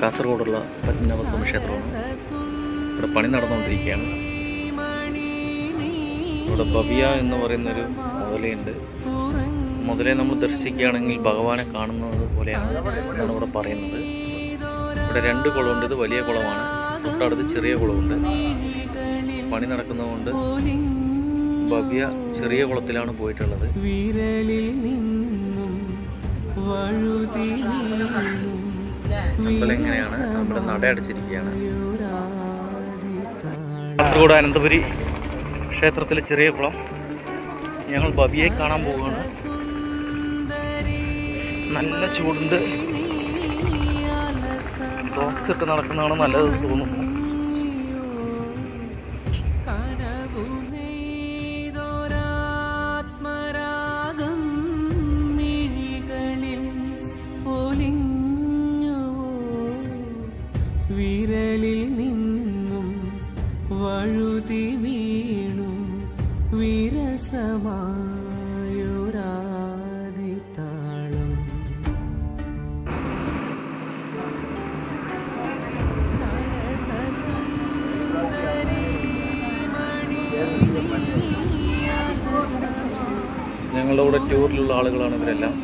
കാസർഗോഡുള്ള പത്മനാഭസ്വാമി ക്ഷേത്രമാണ്. ഇവിടെ പണി നടന്നുകൊണ്ടിരിക്കുകയാണ്. ഇവിടെ ഭവ്യ എന്ന് പറയുന്നൊരു മുതലയുണ്ട്. മുതലയെ നമ്മൾ ദർശിക്കുകയാണെങ്കിൽ ഭഗവാനെ കാണുന്നത് പോലെയാണ് എന്നാണ് ഇവിടെ പറയുന്നത്. ഇവിടെ 2 കുളമുണ്ട്. ഇത് വലിയ കുളമാണ്, തൊട്ടടുത്ത് ചെറിയ കുളമുണ്ട്. പണി നടക്കുന്നതുകൊണ്ട് ഭവ്യ ചെറിയ കുളത്തിലാണ് പോയിട്ടുള്ളത്. അമ്പലം എങ്ങനെയാണ്, നമ്മുടെ നട അടച്ചിരിക്കുകയാണ്. കാസർഗോഡ് അനന്തപുരി ക്ഷേത്രത്തിലെ ചെറിയ കുളം. ഞങ്ങൾ ഭവ്യയെ കാണാൻ പോവുകയാണ്. നല്ല ചൂടുണ്ട്. സോക്സ് ഇട്ട് നടക്കുന്നതാണ് നല്ലത് തോന്നുന്നു. വിരലിൽ നിന്നും വഴുതി വീണു വിരസമായൊരാദിതാളം. ഞങ്ങളുടെ കൂടെ ടൂറിലുള്ള ആളുകളാണ് ഇവരെല്ലാം.